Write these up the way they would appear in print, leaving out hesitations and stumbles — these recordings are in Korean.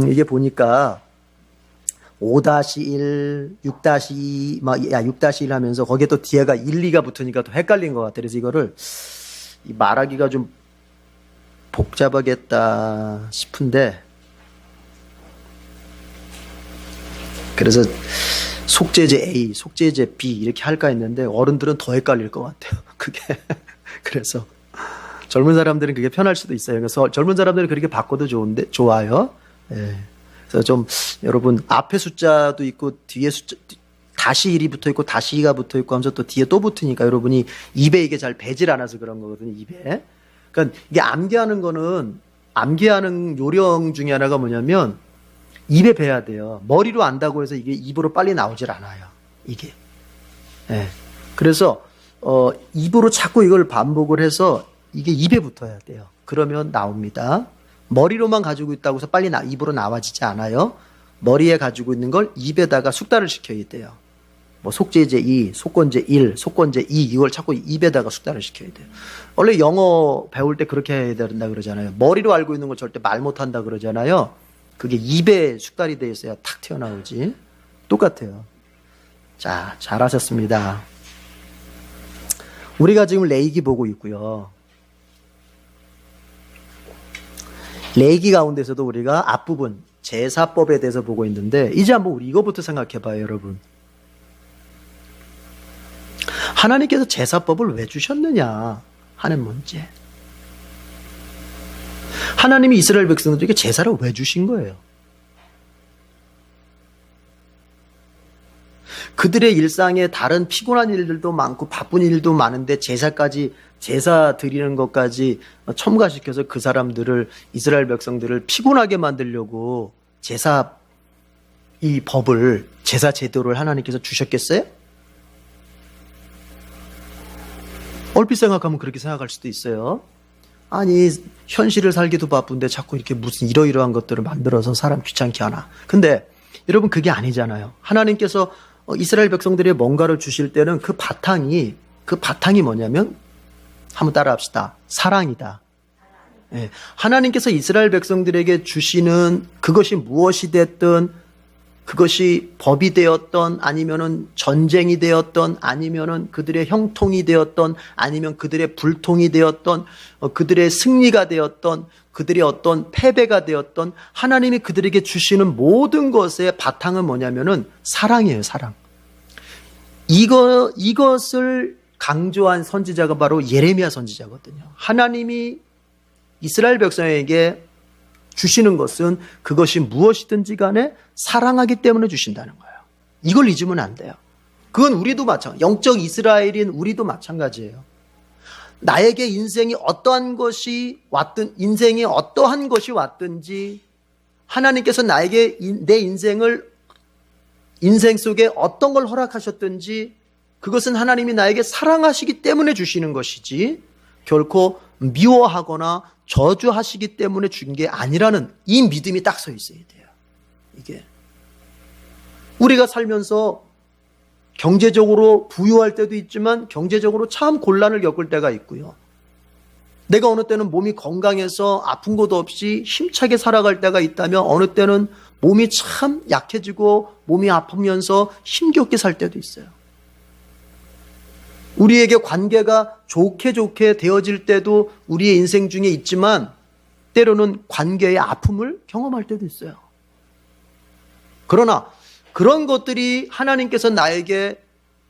이게 보니까 5-1, 6-2, 6-1 하면서 거기에 또 뒤에가 1, 2가 붙으니까 또 헷갈린 것 같아요. 그래서 이거를 말하기가 좀 복잡하겠다 싶은데, 그래서 속죄제 A, 속죄제 B 이렇게 할까 했는데 어른들은 더 헷갈릴 것 같아요. 그게. 그래서 젊은 사람들은 그게 편할 수도 있어요. 그래서 젊은 사람들은 그렇게 바꿔도 좋아요. 예. 그래서 좀 여러분 앞에 숫자도 있고 뒤에 숫자 -1이 붙어 있고 -2가 붙어 있고 하면서 또 뒤에 또 붙으니까 여러분이 입에 이게 잘 배질 않아서 그런 거거든요. 입에. 그러니까 이게 암기하는 요령 중에 하나가 뭐냐면 입에 배야 돼요. 머리로 안다고 해서 이게 입으로 빨리 나오질 않아요. 이게. 예. 그래서 입으로 자꾸 이걸 반복을 해서 이게 입에 붙어야 돼요. 그러면 나옵니다. 머리로만 가지고 있다고 해서 빨리 입으로 나와지지 않아요. 머리에 가지고 있는 걸 입에다가 숙달을 시켜야 돼요. 뭐 속죄제 2, 속건제 1, 속건제 2 이걸 자꾸 입에다가 숙달을 시켜야 돼요. 원래 영어 배울 때 그렇게 해야 된다 그러잖아요. 머리로 알고 있는 걸 절대 말 못한다 그러잖아요. 그게 입에 숙달이 돼 있어야 탁 튀어나오지. 똑같아요. 자, 잘하셨습니다. 우리가 지금 레위기 보고 있고요. 레위기 가운데서도 우리가 앞부분 제사법에 대해서 보고 있는데, 이제 한번 우리 이거부터 생각해 봐요, 여러분. 하나님께서 제사법을 왜 주셨느냐 하는 문제. 하나님이 이스라엘 백성들에게 제사를 왜 주신 거예요? 그들의 일상에 다른 피곤한 일들도 많고 바쁜 일도 많은데 제사 드리는 것까지 첨가시켜서 그 사람들을, 이스라엘 백성들을 피곤하게 만들려고 제사 제도를 하나님께서 주셨겠어요? 얼핏 생각하면 그렇게 생각할 수도 있어요. 아니, 현실을 살기도 바쁜데 자꾸 이렇게 무슨 이러이러한 것들을 만들어서 사람 귀찮게 하나. 근데 여러분 그게 아니잖아요. 하나님께서 이스라엘 백성들이 뭔가를 주실 때는 그 바탕이 뭐냐면, 한번 따라 합시다. 사랑이다. 예. 하나님께서 이스라엘 백성들에게 주시는 그것이 무엇이 됐든, 그것이 법이 되었던, 아니면은 전쟁이 되었던, 아니면은 그들의 형통이 되었던, 아니면 그들의 불통이 되었던, 그들의 승리가 되었던, 그들의 어떤 패배가 되었던, 하나님이 그들에게 주시는 모든 것의 바탕은 뭐냐면은 사랑이에요, 사랑. 이것을 강조한 선지자가 바로 예레미야 선지자거든요. 하나님이 이스라엘 백성에게 주시는 것은 그것이 무엇이든지 간에 사랑하기 때문에 주신다는 거예요. 이걸 잊으면 안 돼요. 그건 우리도 마찬가지예요. 영적 이스라엘인 우리도 마찬가지예요. 나에게 인생이 어떠한 것이 왔든지 하나님께서 나에게 내 인생 속에 어떤 걸 허락하셨든지 그것은 하나님이 나에게 사랑하시기 때문에 주시는 것이지 결코 미워하거나 저주하시기 때문에 준 게 아니라는 이 믿음이 딱 서 있어야 돼요. 이게 우리가 살면서 경제적으로 부유할 때도 있지만 경제적으로 참 곤란을 겪을 때가 있고요. 내가 어느 때는 몸이 건강해서 아픈 것도 없이 힘차게 살아갈 때가 있다면 어느 때는 몸이 참 약해지고 몸이 아프면서 힘겹게 살 때도 있어요. 우리에게 관계가 좋게 되어질 때도 우리의 인생 중에 있지만 때로는 관계의 아픔을 경험할 때도 있어요. 그러나 그런 것들이 하나님께서 나에게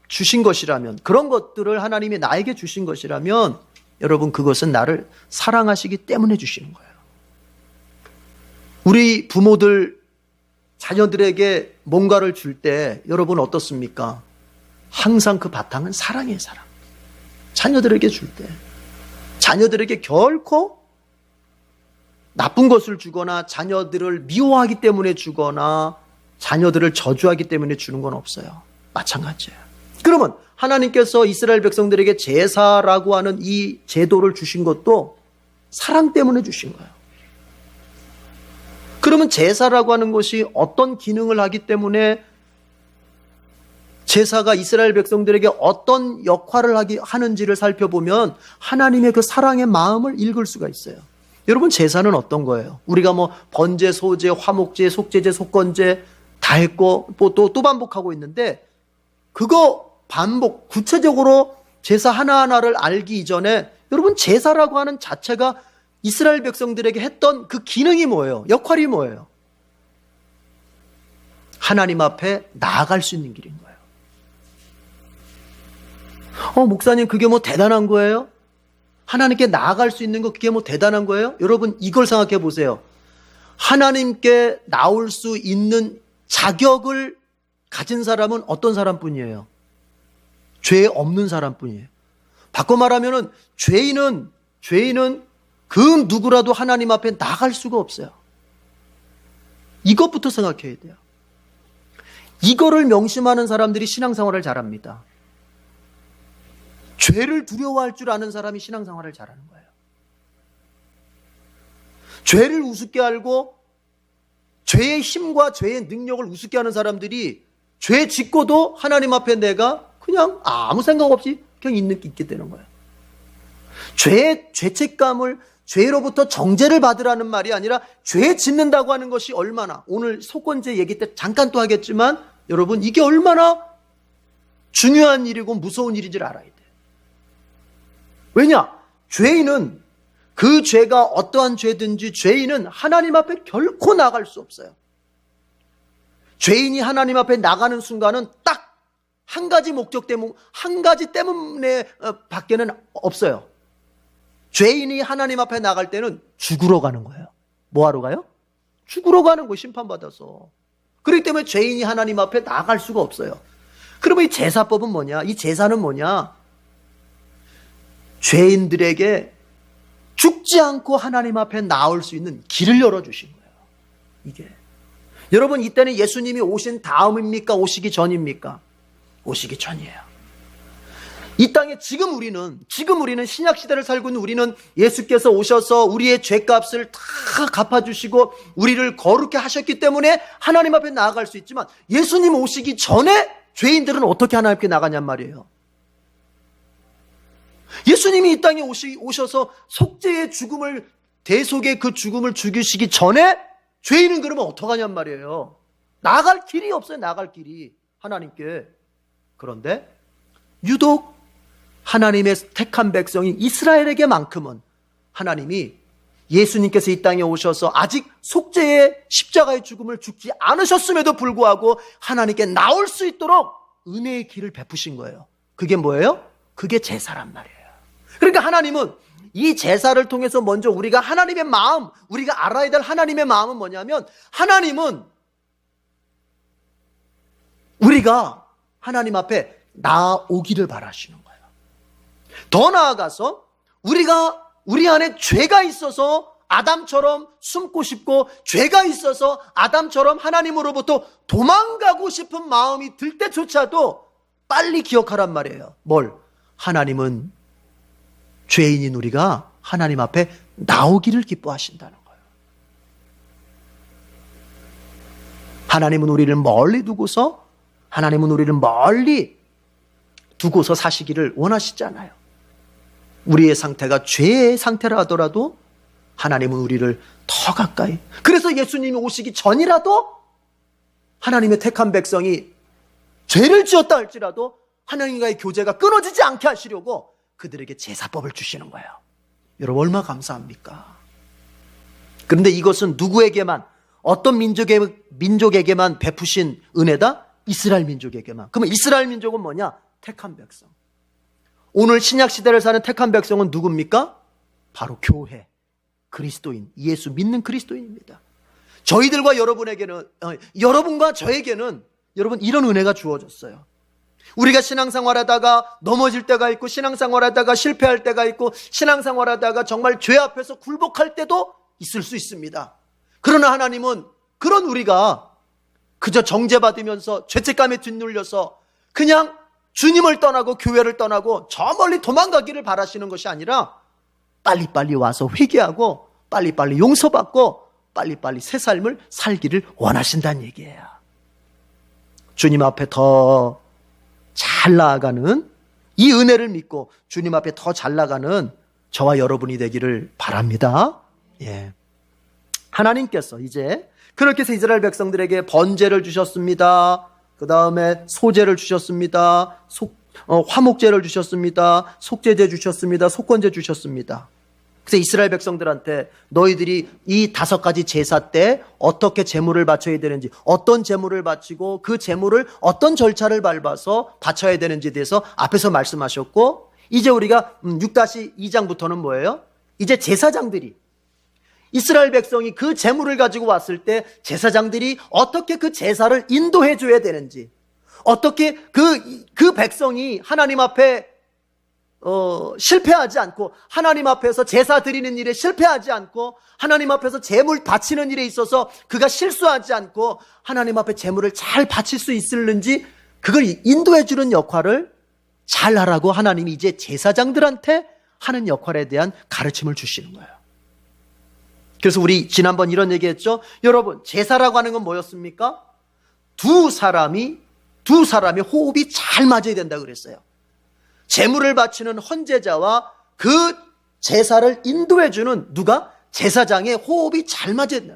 주신 것이라면, 그런 것들을 하나님이 나에게 주신 것이라면 여러분 그것은 나를 사랑하시기 때문에 주시는 거예요. 우리 부모들 자녀들에게 뭔가를 줄 때 여러분 어떻습니까? 항상 그 바탕은 사랑이에요, 사랑. 자녀들에게 줄 때 자녀들에게 결코 나쁜 것을 주거나 자녀들을 미워하기 때문에 주거나 자녀들을 저주하기 때문에 주는 건 없어요. 마찬가지예요. 그러면 하나님께서 이스라엘 백성들에게 제사라고 하는 이 제도를 주신 것도 사랑 때문에 주신 거예요. 그러면 제사라고 하는 것이 어떤 기능을 하기 때문에 제사가 이스라엘 백성들에게 어떤 역할을 하는지를 살펴보면 하나님의 그 사랑의 마음을 읽을 수가 있어요. 여러분, 제사는 어떤 거예요? 우리가 뭐 번제, 소제, 화목제, 속제제, 속건제 다 했고 또 반복하고 있는데, 그거 반복, 구체적으로 제사 하나하나를 알기 이전에 여러분, 제사라고 하는 자체가 이스라엘 백성들에게 했던 그 기능이 뭐예요? 역할이 뭐예요? 하나님 앞에 나아갈 수 있는 길인 거예요. 목사님, 그게 뭐 대단한 거예요? 하나님께 나아갈 수 있는 거, 그게 뭐 대단한 거예요? 여러분, 이걸 생각해 보세요. 하나님께 나올 수 있는 자격을 가진 사람은 어떤 사람뿐이에요? 죄 없는 사람뿐이에요. 바꿔 말하면은 죄인은 그 누구라도 하나님 앞에 나갈 수가 없어요. 이것부터 생각해야 돼요. 이거를 명심하는 사람들이 신앙생활을 잘합니다. 죄를 두려워할 줄 아는 사람이 신앙생활을 잘하는 거예요. 죄를 우습게 알고 죄의 힘과 죄의 능력을 우습게 하는 사람들이 죄 짓고도 하나님 앞에 내가 그냥 아무 생각 없이 그냥 있게 되는 거예요. 죄책감을, 죄로부터 정죄를 받으라는 말이 아니라 죄 짓는다고 하는 것이 얼마나, 오늘 속건제 얘기 때 잠깐 또 하겠지만 여러분, 이게 얼마나 중요한 일이고 무서운 일인지를 알아야 돼요. 왜냐? 죄인은, 그 죄가 어떠한 죄든지 죄인은 하나님 앞에 결코 나갈 수 없어요. 죄인이 하나님 앞에 나가는 순간은 딱 한 가지 목적 때문에, 한 가지 때문에 밖에는 없어요. 죄인이 하나님 앞에 나갈 때는 죽으러 가는 거예요. 뭐 하러 가요? 죽으러 가는 거예요. 심판받아서. 그렇기 때문에 죄인이 하나님 앞에 나갈 수가 없어요. 그러면 이 제사법은 뭐냐? 이 제사는 뭐냐? 죄인들에게 죽지 않고 하나님 앞에 나올 수 있는 길을 열어주신 거예요. 이게. 여러분, 이때는 예수님이 오신 다음입니까? 오시기 전입니까? 오시기 전이에요. 이 땅에 지금 우리는 신약시대를 살고 있는 우리는 예수께서 오셔서 우리의 죄값을 다 갚아주시고 우리를 거룩게 하셨기 때문에 하나님 앞에 나아갈 수 있지만, 예수님 오시기 전에 죄인들은 어떻게 하나님께 나가냔 말이에요. 예수님이 이 땅에 오셔서 속죄의 죽음을, 대속의 그 죽음을 죽이시기 전에 죄인은 그러면 어떡하냔 말이에요. 나갈 길이 없어요. 나갈 길이 하나님께. 그런데 유독 하나님의 택한 백성인 이스라엘에게만큼은 하나님이 예수님께서 이 땅에 오셔서 아직 속죄의 십자가의 죽음을 죽지 않으셨음에도 불구하고 하나님께 나올 수 있도록 은혜의 길을 베푸신 거예요. 그게 뭐예요? 그게 제사란 말이에요. 그러니까 하나님은 이 제사를 통해서 먼저 우리가 하나님의 마음, 우리가 알아야 될 하나님의 마음은 뭐냐면, 하나님은 우리가 하나님 앞에 나오기를 바라시는 거예요. 더 나아가서 우리 안에 죄가 있어서 아담처럼 숨고 싶고, 죄가 있어서 아담처럼 하나님으로부터 도망가고 싶은 마음이 들 때조차도 빨리 기억하란 말이에요. 뭘? 하나님은 죄인인 우리가 하나님 앞에 나오기를 기뻐하신다는 거예요. 하나님은 우리를 멀리 두고서 사시기를 원하시잖아요. 우리의 상태가 죄의 상태라 하더라도 하나님은 우리를 더 가까이, 그래서 예수님이 오시기 전이라도 하나님의 택한 백성이 죄를 지었다 할지라도 하나님과의 교제가 끊어지지 않게 하시려고 그들에게 제사법을 주시는 거예요. 여러분, 얼마나 감사합니까? 그런데 이것은 누구에게만, 어떤 민족에게만 베푸신 은혜다? 이스라엘 민족에게만. 그러면 이스라엘 민족은 뭐냐? 택한 백성. 오늘 신약시대를 사는 택한 백성은 누굽니까? 바로 교회, 그리스도인, 예수 믿는 그리스도인입니다. 저희들과 여러분과 저에게는 여러분, 이런 은혜가 주어졌어요. 우리가 신앙생활하다가 넘어질 때가 있고, 신앙생활하다가 실패할 때가 있고, 신앙생활하다가 정말 죄 앞에서 굴복할 때도 있을 수 있습니다. 그러나 하나님은 그런 우리가 그저 정죄받으면서 죄책감에 짓눌려서 그냥 주님을 떠나고 교회를 떠나고 저 멀리 도망가기를 바라시는 것이 아니라, 빨리빨리 와서 회개하고 빨리빨리 용서받고 빨리빨리 새 삶을 살기를 원하신다는 얘기예요. 주님 앞에 더 잘 나아가는, 이 은혜를 믿고 주님 앞에 더 잘 나가는 저와 여러분이 되기를 바랍니다. 예. 하나님께서 이제 그렇게 해서 이스라엘 백성들에게 번제를 주셨습니다. 그 다음에 소제를 주셨습니다. 화목제를 주셨습니다. 속죄제 주셨습니다. 속건제 주셨습니다. 그래서 이스라엘 백성들한테 너희들이 이 5가지 제사 때 어떻게 제물을 바쳐야 되는지, 어떤 제물을 바치고 그 제물을 어떤 절차를 밟아서 바쳐야 되는지에 대해서 앞에서 말씀하셨고, 이제 우리가 6-2장부터는 뭐예요? 이제 제사장들이, 이스라엘 백성이 그 제물을 가지고 왔을 때 제사장들이 어떻게 그 제사를 인도해 줘야 되는지, 어떻게 그 백성이 하나님 앞에 실패하지 않고, 하나님 앞에서 제사 드리는 일에 실패하지 않고, 하나님 앞에서 제물 바치는 일에 있어서 그가 실수하지 않고 하나님 앞에 제물을 잘 바칠 수 있을는지, 그걸 인도해 주는 역할을 잘 하라고 하나님이 이제 제사장들한테 하는 역할에 대한 가르침을 주시는 거예요. 그래서 우리 지난번 이런 얘기했죠. 여러분, 제사라고 하는 건 뭐였습니까? 두 사람이 호흡이 잘 맞아야 된다 그랬어요. 제물을 바치는 헌제자와 그 제사를 인도해주는 누가? 제사장의 호흡이 잘 맞아야 된다.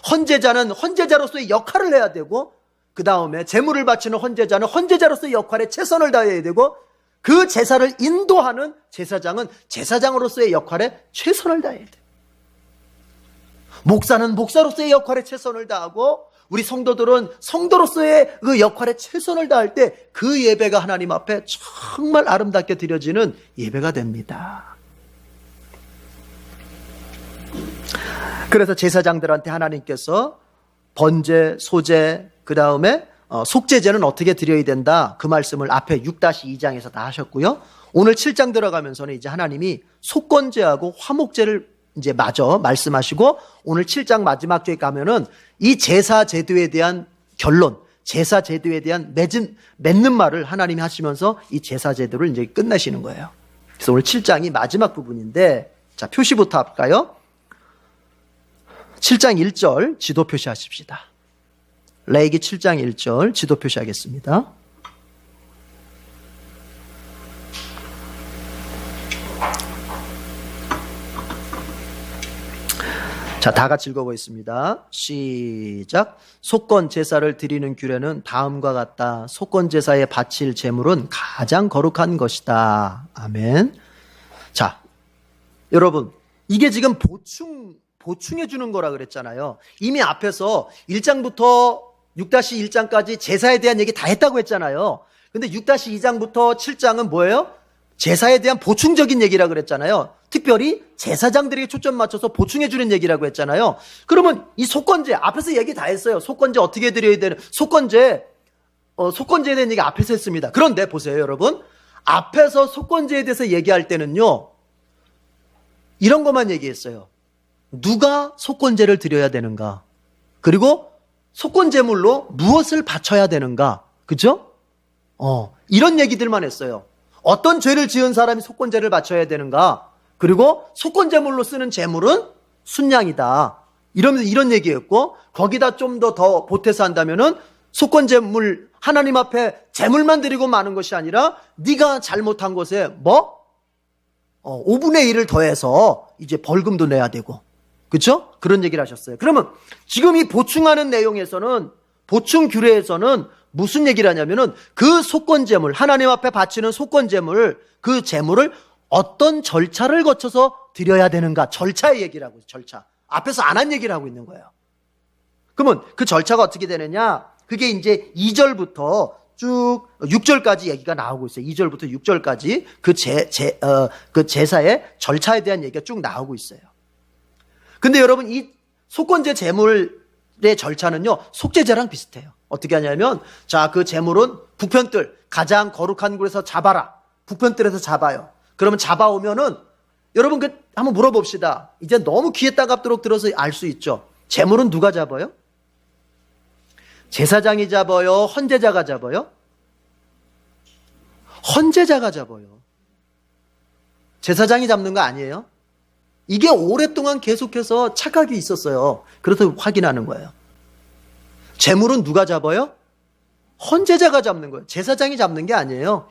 헌제자는 헌제자로서의 역할을 해야 되고, 그 다음에 제물을 바치는 헌제자는 헌제자로서의 역할에 최선을 다해야 되고, 그 제사를 인도하는 제사장은 제사장으로서의 역할에 최선을 다해야 돼요. 목사는 목사로서의 역할에 최선을 다하고, 우리 성도들은 성도로서의 그 역할에 최선을 다할 때 그 예배가 하나님 앞에 정말 아름답게 드려지는 예배가 됩니다. 그래서 제사장들한테 하나님께서 번제, 소제, 그 다음에 속죄제는 어떻게 드려야 된다, 그 말씀을 앞에 6-2장에서 다 하셨고요. 오늘 7장 들어가면서는 이제 하나님이 속건제하고 화목제를 이제 마저 말씀하시고, 오늘 7장 마지막 주에 가면은 이 제사 제도에 대한 결론, 제사 제도에 대한 맺는 말을 하나님이 하시면서 이 제사 제도를 이제 끝내시는 거예요. 그래서 오늘 7장이 마지막 부분인데, 자, 표시부터 할까요? 7장 1절 지도 표시하십시다. 레위기 7장 1절 지도 표시하겠습니다. 자, 다 같이 읽어보겠습니다. 시작. 속건 제사를 드리는 규례는 다음과 같다. 속건 제사에 바칠 제물은 가장 거룩한 것이다. 아멘. 자, 여러분, 이게 지금 보충해 주는 거라 그랬잖아요. 이미 앞에서 1장부터 6-1장까지 제사에 대한 얘기 다 했다고 했잖아요. 근데 6-2장부터 7장은 뭐예요? 제사에 대한 보충적인 얘기라고 그랬잖아요. 특별히 제사장들에게 초점 맞춰서 보충해 주는 얘기라고 했잖아요. 그러면 이 속건제, 앞에서 얘기 다 했어요. 속건제 어떻게 드려야 되는, 속건제에 대한 얘기 앞에서 했습니다. 그런데 보세요, 여러분. 앞에서 속건제에 대해서 얘기할 때는요, 이런 것만 얘기했어요. 누가 속건제를 드려야 되는가, 그리고 속건제물로 무엇을 바쳐야 되는가, 그죠? 이런 얘기들만 했어요. 어떤 죄를 지은 사람이 속건제를 바쳐야 되는가, 그리고 속건제물로 쓰는 제물은 순양이다, 이러면서 이런 얘기였고, 거기다 좀 더 보태서 한다면은 속건제물, 하나님 앞에 제물만 드리고 마는 것이 아니라 네가 잘못한 것에 5분의 1을 더해서 이제 벌금도 내야 되고, 그렇죠? 그런 얘기를 하셨어요. 그러면 지금 이 보충하는 내용에서는, 보충 규례에서는 무슨 얘기를 하냐면은 그 속건제물, 하나님 앞에 바치는 속건제물, 그 제물을 어떤 절차를 거쳐서 드려야 되는가, 절차의 얘기를 하고 있어요. 절차. 앞에서 안 한 얘기를 하고 있는 거예요. 그러면 그 절차가 어떻게 되느냐, 그게 이제 2절부터 쭉 6절까지 얘기가 나오고 있어요. 2절부터 6절까지 그 제사의 절차에 대한 얘기가 쭉 나오고 있어요. 근데 여러분, 이 속건제 제물의 절차는요, 속죄제랑 비슷해요. 어떻게 하냐면, 자, 그 제물은 북편뜰, 가장 거룩한 곳에서 잡아라. 북편뜰에서 잡아요. 그러면 잡아오면은, 여러분, 한번 물어봅시다. 이제 너무 귀에 따갑도록 들어서 알 수 있죠. 제물은 누가 잡아요? 제사장이 잡아요? 헌제자가 잡아요? 헌제자가 잡아요. 제사장이 잡는 거 아니에요? 이게 오랫동안 계속해서 착각이 있었어요. 그래서 확인하는 거예요. 제물은 누가 잡아요? 헌제자가 잡는 거예요. 제사장이 잡는 게 아니에요.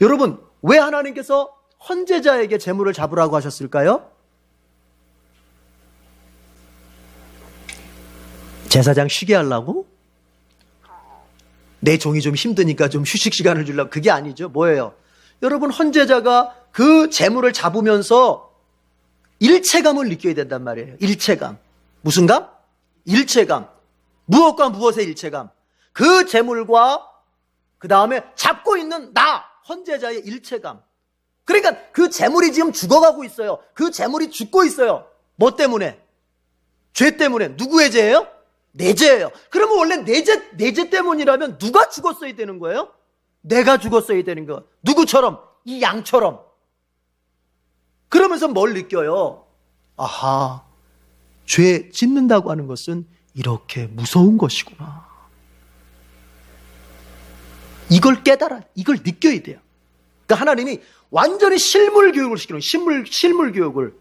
여러분, 왜 하나님께서 헌제자에게 제물을 잡으라고 하셨을까요? 제사장 쉬게 하려고? 내 종이 좀 힘드니까 좀 휴식 시간을 주려고? 그게 아니죠. 뭐예요? 여러분, 헌제자가 그 재물을 잡으면서 일체감을 느껴야 된단 말이에요. 일체감. 무슨 감? 일체감. 무엇과 무엇의 일체감? 그 재물과 그 다음에 잡고 있는 나, 헌제자의 일체감. 그러니까 그 재물이 지금 죽어가고 있어요. 그 재물이 죽고 있어요. 뭐 때문에? 죄 때문에. 누구의 죄예요? 내 죄예요. 그러면 원래 내 죄 때문이라면 누가 죽었어야 되는 거예요? 내가 죽었어야 되는 거. 누구처럼? 이 양처럼. 그러면서 뭘 느껴요? 아하, 죄 짓는다고 하는 것은 이렇게 무서운 것이구나. 이걸 깨달아, 이걸 느껴야 돼요. 그러니까 하나님이 완전히 실물 교육을 시키는 거예요. 실물 교육을.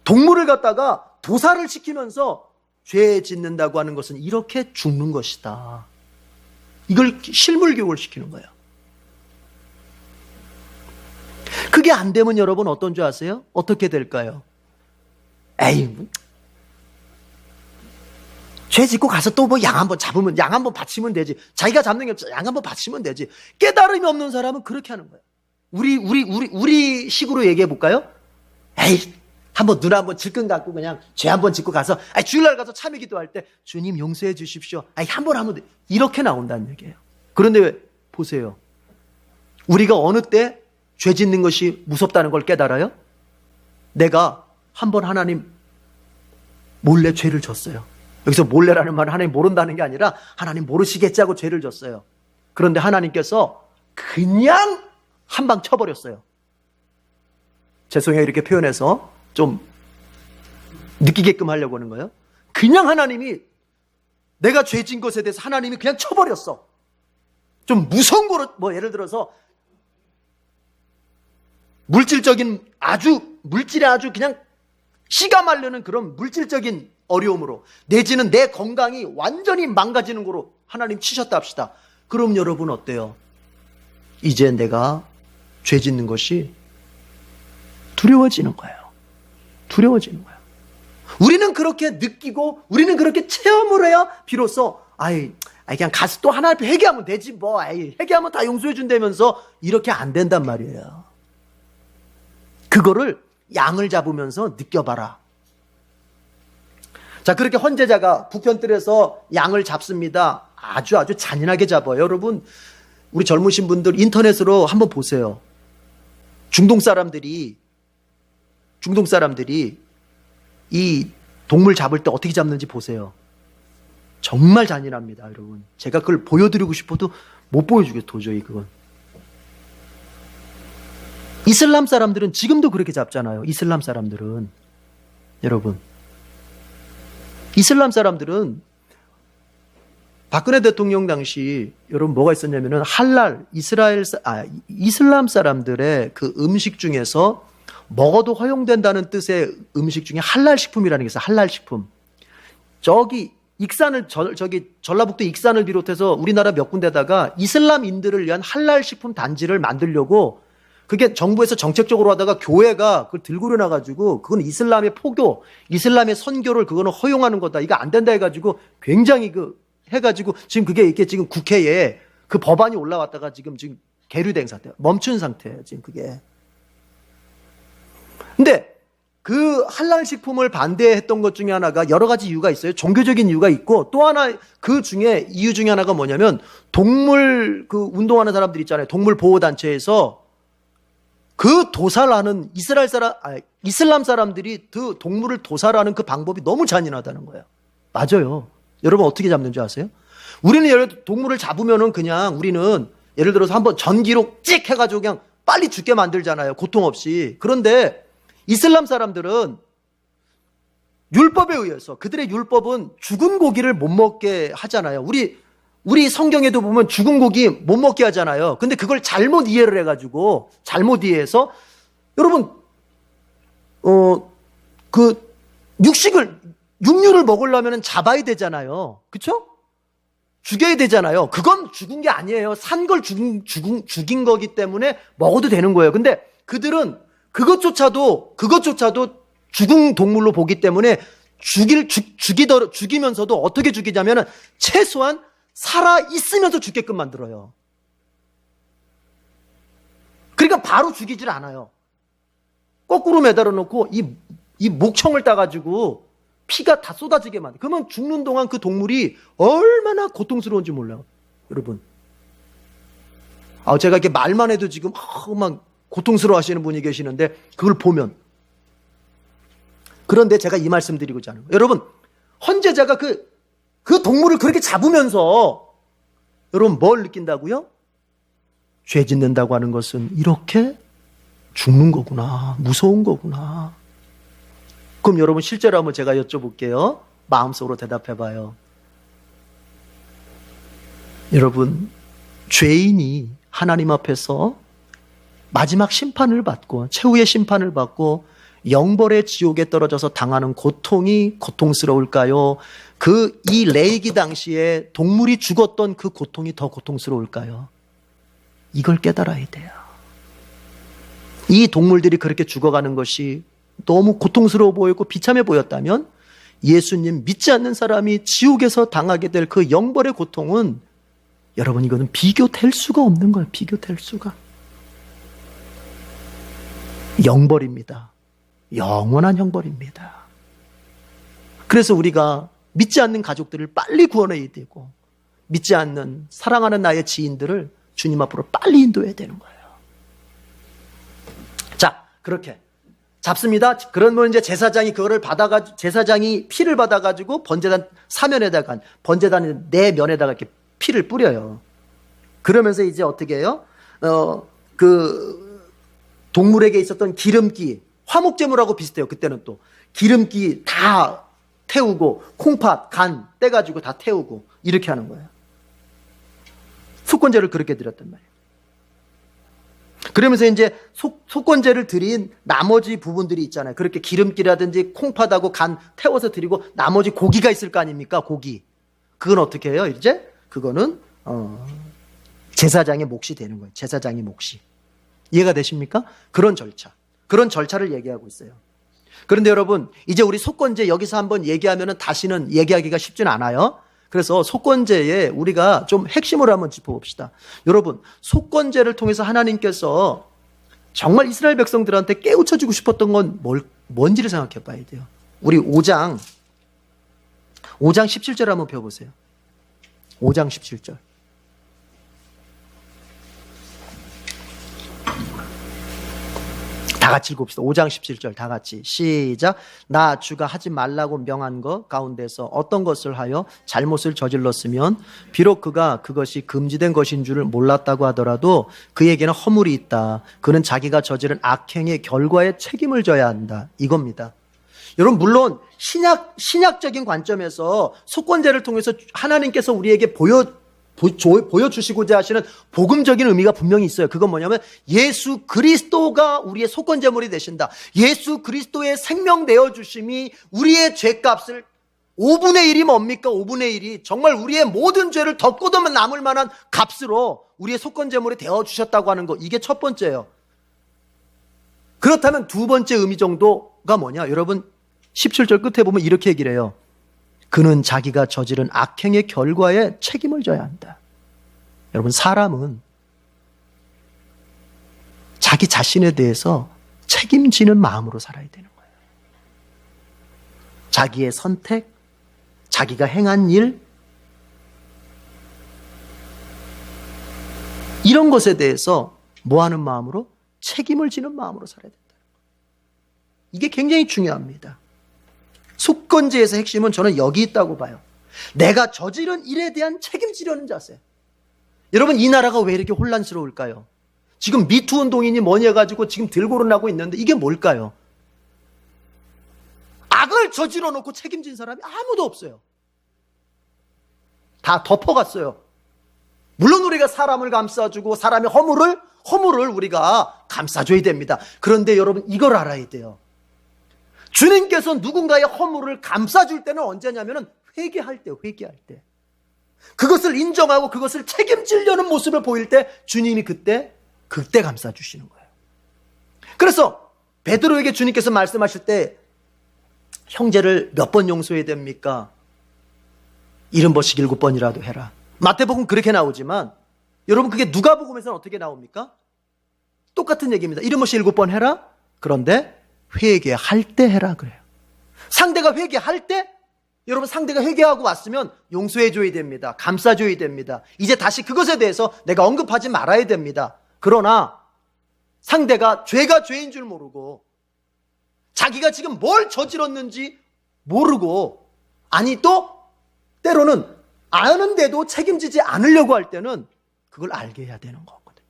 동물을 갖다가 도살을 시키면서 죄 짓는다고 하는 것은 이렇게 죽는 것이다. 이걸 실물 교육을 시키는 거예요. 그게 안 되면 여러분 어떤 줄 아세요? 어떻게 될까요? 에이, 죄 짓고 가서 또 뭐 양 한번 잡으면, 양 한번 바치면 되지. 자기가 잡는 게 없어. 양 한번 바치면 되지. 깨달음이 없는 사람은 그렇게 하는 거예요. 우리 식으로 얘기해 볼까요? 에이, 한번 눈 한번 질끈 갖고 그냥 죄 한번 짓고 가서, 주일날 가서 참회 기도할 때, 주님 용서해 주십시오. 한번 하면 돼. 이렇게 나온다는 얘기예요. 그런데 왜? 보세요. 우리가 어느 때 죄 짓는 것이 무섭다는 걸 깨달아요? 내가 한번 하나님 몰래 죄를 졌어요. 여기서 몰래라는 말은 하나님 모른다는 게 아니라 하나님 모르시겠지 하고 죄를 졌어요. 그런데 하나님께서 그냥 한 방 쳐버렸어요. 죄송해요, 이렇게 표현해서 좀 느끼게끔 하려고 하는 거예요. 그냥 하나님이 내가 죄 진 것에 대해서 하나님이 그냥 쳐버렸어. 좀 무서운 거로, 뭐 예를 들어서 물질에 아주 그냥 씨가 마르는 그런 물질적인 어려움으로, 내지는 내 건강이 완전히 망가지는 거로 하나님 치셨다 합시다. 그럼 여러분 어때요? 이제 내가 죄 짓는 것이 두려워지는 거예요. 두려워지는 거예요. 우리는 그렇게 느끼고 우리는 그렇게 체험을 해야 비로소 그냥 가서 또 하나 앞에 회개하면 되지 뭐. 회개하면 다 용서해 준다면서 이렇게 안 된단 말이에요. 그거를 양을 잡으면서 느껴봐라. 자, 그렇게 헌제자가 북편뜰에서 양을 잡습니다. 아주 잔인하게 잡아요. 여러분, 우리 젊으신 분들 인터넷으로 한번 보세요. 중동 사람들이 이 동물 잡을 때 어떻게 잡는지 보세요. 정말 잔인합니다, 여러분. 제가 그걸 보여드리고 싶어도 못 보여주겠어요, 도저히 그건. 이슬람 사람들은 지금도 그렇게 잡잖아요. 이슬람 사람들은. 여러분, 이슬람 사람들은 박근혜 대통령 당시 여러분 뭐가 있었냐면은 할랄, 이슬람 사람들의 그 음식 중에서 먹어도 허용된다는 뜻의 음식 중에 할랄 식품이라는 게 있어요. 할랄 식품. 저기 전라북도 익산을 비롯해서 우리나라 몇 군데다가 이슬람인들을 위한 할랄 식품 단지를 만들려고, 그게 정부에서 정책적으로 하다가 교회가 그걸 들고 일어나가지고 그건 이슬람의 포교, 이슬람의 선교를 그거는 허용하는 거다. 이거 안 된다 해가지고 굉장히 해가지고 지금 그게 이렇게 지금 국회에 그 법안이 올라왔다가 지금 계류된 상태, 멈춘 상태예요. 지금 그게. 근데 그 할랄 식품을 반대했던 것 중에 하나가 여러 가지 이유가 있어요. 종교적인 이유가 있고, 또 하나 그 중에 이유 중에 하나가 뭐냐면 동물 운동하는 사람들 있잖아요. 동물 보호 단체에서 그 도살하는 이슬람 사람들이 그 동물을 도살하는 그 방법이 너무 잔인하다는 거예요. 맞아요. 여러분 어떻게 잡는 줄 아세요? 우리는 예를 들어 동물을 잡으면은 그냥 우리는 예를 들어서 한번 전기로 찍 해가지고 그냥 빨리 죽게 만들잖아요. 고통 없이. 그런데 이슬람 사람들은 율법에 의해서, 그들의 율법은 죽은 고기를 못 먹게 하잖아요. 우리 성경에도 보면 죽은 고기 못 먹게 하잖아요. 근데 그걸 잘못 이해를 해가지고, 잘못 이해해서, 여러분, 육류를 먹으려면 잡아야 되잖아요. 그쵸? 죽여야 되잖아요. 그건 죽은 게 아니에요. 산 걸 죽인 거기 때문에 먹어도 되는 거예요. 근데 그들은 그것조차도 죽은 동물로 보기 때문에 죽이면서도 어떻게 죽이냐면은 최소한 살아 있으면서 죽게끔 만들어요. 그러니까 바로 죽이질 않아요. 거꾸로 매달아 놓고 이 목청을 따가지고 피가 다 쏟아지게 만들어요. 그러면 죽는 동안 그 동물이 얼마나 고통스러운지 몰라요. 여러분. 제가 이렇게 말만 해도 지금 막 고통스러워 하시는 분이 계시는데 그걸 보면. 그런데 제가 이 말씀 드리고자 하는 거예요. 여러분, 헌제자가 그 동물을 그렇게 잡으면서 여러분 뭘 느낀다고요? 죄 짓는다고 하는 것은 이렇게 죽는 거구나. 무서운 거구나. 그럼 여러분 실제로 한번 제가 여쭤볼게요. 마음속으로 대답해 봐요. 여러분, 죄인이 하나님 앞에서 마지막 심판을 받고 최후의 심판을 받고 영벌의 지옥에 떨어져서 당하는 고통이 고통스러울까요? 이 레이기 당시에 동물이 죽었던 그 고통이 더 고통스러울까요? 이걸 깨달아야 돼요. 이 동물들이 그렇게 죽어가는 것이 너무 고통스러워 보이고 비참해 보였다면 예수님 믿지 않는 사람이 지옥에서 당하게 될 그 영벌의 고통은 여러분 이거는 비교될 수가 없는 거예요. 비교될 수가. 영벌입니다. 영원한 형벌입니다. 그래서 우리가 믿지 않는 가족들을 빨리 구원해야 되고 믿지 않는 사랑하는 나의 지인들을 주님 앞으로 빨리 인도해야 되는 거예요. 자, 그렇게 잡습니다. 그러면 이제 제사장이 그거를 받아가지고 제사장이 피를 받아가지고 번제단 사면에다가 번제단 네 면에다가 이렇게 피를 뿌려요. 그러면서 이제 어떻게 해요? 그 동물에게 있었던 기름기, 화목제물하고 비슷해요. 그때는 또 기름기 다 태우고 콩팥, 간 떼가지고 다 태우고 이렇게 하는 거예요. 속건제를 그렇게 드렸단 말이에요. 그러면서 이제 속건제를 드린 나머지 부분들이 있잖아요. 그렇게 기름기라든지 콩팥하고 간 태워서 드리고 나머지 고기가 있을 거 아닙니까? 고기. 그건 어떻게 해요? 이제 그거는 제사장의 몫이 되는 거예요. 제사장의 몫이. 이해가 되십니까? 그런 절차를 얘기하고 있어요. 그런데 여러분, 이제 우리 속건제 여기서 한번 얘기하면은 다시는 얘기하기가 쉽진 않아요. 그래서 속건제에 우리가 좀 핵심으로 한번 짚어봅시다. 여러분, 속건제를 통해서 하나님께서 정말 이스라엘 백성들한테 깨우쳐주고 싶었던 건 뭔지를 생각해 봐야 돼요. 우리 5장 17절 한번 펴보세요. 5장 17절. 다 같이 읽읍시다. 5장 17절 다 같이 시작. 나 주가 하지 말라고 명한 것 가운데서 어떤 것을 하여 잘못을 저질렀으면 비록 그가 그것이 금지된 것인 줄을 몰랐다고 하더라도 그에게는 허물이 있다. 그는 자기가 저지른 악행의 결과에 책임을 져야 한다. 이겁니다. 여러분, 물론 신약적인 관점에서 속건제를 통해서 하나님께서 우리에게 보여주시고자 하시는 복음적인 의미가 분명히 있어요. 그건 뭐냐면 예수 그리스도가 우리의 속건제물이 되신다. 예수 그리스도의 생명 내어주심이 우리의 죄값을 5분의 1이 뭡니까? 5분의 1이 정말 우리의 모든 죄를 덮고도 남을 만한 값으로 우리의 속건제물이 되어주셨다고 하는 거, 이게 첫 번째예요. 그렇다면 두 번째 의미 정도가 뭐냐? 여러분 17절 끝에 보면 이렇게 얘기를 해요. 그는 자기가 저지른 악행의 결과에 책임을 져야 한다. 여러분, 사람은 자기 자신에 대해서 책임지는 마음으로 살아야 되는 거예요. 자기의 선택, 자기가 행한 일, 이런 것에 대해서 뭐 하는 마음으로? 책임을 지는 마음으로 살아야 된다. 이게 굉장히 중요합니다. 속건제에서 핵심은 저는 여기 있다고 봐요. 내가 저지른 일에 대한 책임지려는 자세. 여러분, 이 나라가 왜 이렇게 혼란스러울까요? 지금 미투 운동이니 뭐니 해가지고 지금 들고는 하고 있는데 이게 뭘까요? 악을 저질러 놓고 책임진 사람이 아무도 없어요. 다 덮어갔어요. 물론 우리가 사람을 감싸주고 사람의 허물을 우리가 감싸줘야 됩니다. 그런데 여러분, 이걸 알아야 돼요. 주님께서 누군가의 허물을 감싸줄 때는 언제냐면은 회개할 때. 그것을 인정하고 그것을 책임지려는 모습을 보일 때 주님이 그때 감싸주시는 거예요. 그래서 베드로에게 주님께서 말씀하실 때 형제를 몇 번 용서해야 됩니까? 70번씩 7번이라도 해라. 마태복음 그렇게 나오지만 여러분 그게 누가복음에서는 어떻게 나옵니까? 똑같은 얘기입니다. 70번씩 7번 해라. 그런데 회개할 때 해라 그래요. 상대가 회개할 때 여러분 상대가 회개하고 왔으면 용서해줘야 됩니다. 감싸줘야 됩니다. 이제 다시 그것에 대해서 내가 언급하지 말아야 됩니다. 그러나 상대가 죄가 죄인 줄 모르고 자기가 지금 뭘 저질렀는지 모르고 아니 또 때로는 아는데도 책임지지 않으려고 할 때는 그걸 알게 해야 되는 거거든요.